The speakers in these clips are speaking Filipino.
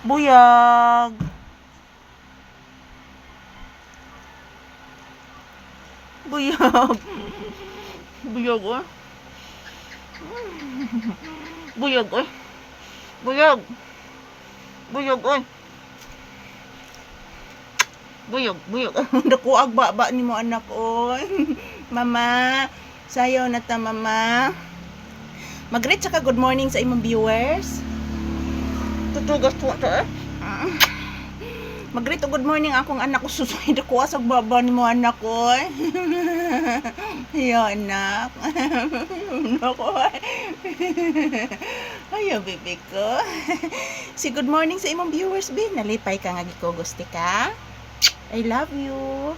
Buyag. Buyag. Buyag, oh. Buyag, oh. Buyag. Buyag, oh. Buyag, buyag. Nakuag ba ni mo anak, oh. Mama, sayo na ta, mama. Mag-greet ka good morning sa imong viewers. Tutugas po ta, eh. Mag-greet good morning akong anak ko. Susunod ako asag baba ni mo anak ko. Ayo anak. Anak ko. Ayo bebe ko. Si good morning sa imong viewers bin. Nalipay ka nga giko gusti ka. I love you.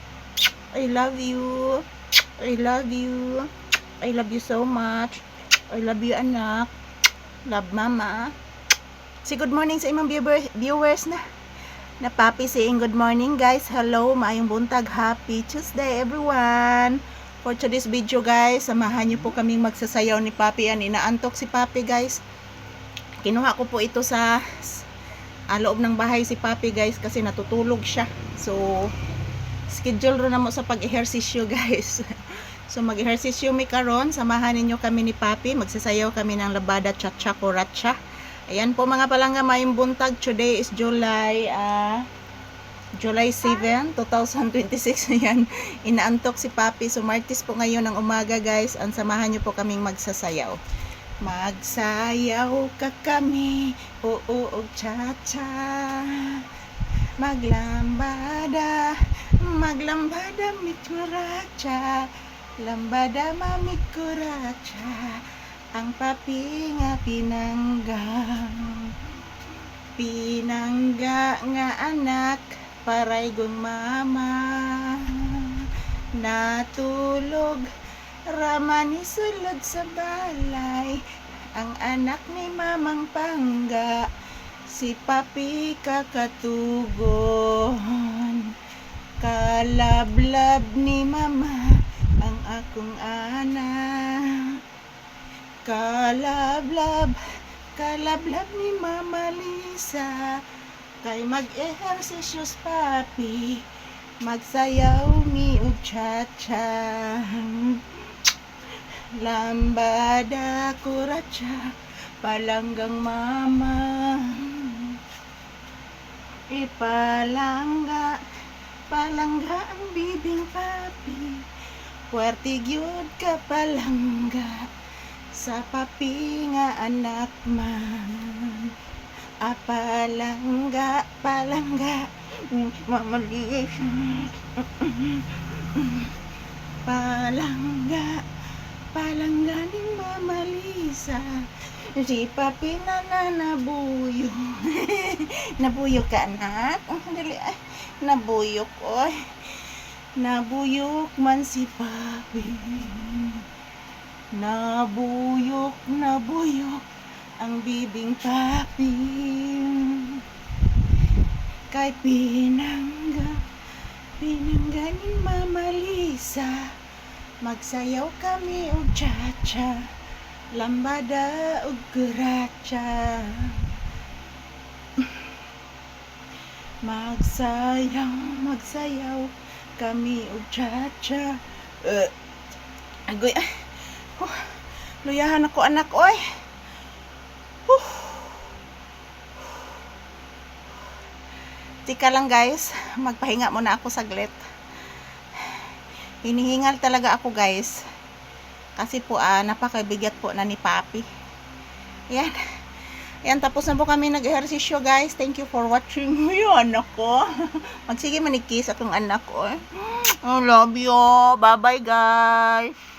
I love you. I love you. I love you so much. I love you anak. Love mama. Si good morning sa imong viewers na papi saying good morning guys. Hello, maayong buntag. Happy Tuesday everyone. For today's video guys, samahan niyo po kaming magsasayaw ni papi. Inaantok si papi guys. Kinuha ko po ito sa loob ng bahay si papi guys kasi natutulog siya. So schedule ro na mo sa pag-ehersisyo guys. So mag-ehersisyo mi karon, samahan ninyo kami ni papi. Magsasayaw kami ng labada cha-cha kuracha. Ayan po mga palangga, mayong buntag. Today is July 7, 2026. Ayan, inaantok si papi. So Martes po ngayon ng umaga guys. Ang samahan nyo po kaming magsasayaw. Magsayaw ka kami, oo, cha-cha. Maglambada, maglambada mikuracha. Lambada mamikuracha. Ang papi nga pinangga nga anak paray gong mama natulog raman isulod sa balay ang anak ni mamang pangga si papi kakatugon kalablab ni mama ang akong anak. Kalablab ni Mama Lisa kay mag-ehersisyo papi magsayaw mi og cha-cha lambada kuracha palanggang mama ipalangga ang bibing papi puwerte gyud ka palangga sa papi nga anak man palangga mamalis palangga ni Mama Lisa si papi nabuyo nabuyo ka anak dali ay nabuyok oy nabuyok man si papi nabuyok ang bibing papi kay pinangga ni Mama Lisa magsayaw kami og cha-cha lambada og kuracha magsayaw kami og cha-cha agoy luyahan ako anak oy. Tika lang guys, magpahinga muna ako saglit. Hinihingal talaga ako guys. Kasi po napakabigat po na ni papi. Yan. Yan, tapos na po kami nag-ehersisyo guys. Thank you for watching. Yung anak ko. Magsige manikis akong anak ko. I love you. Bye bye guys.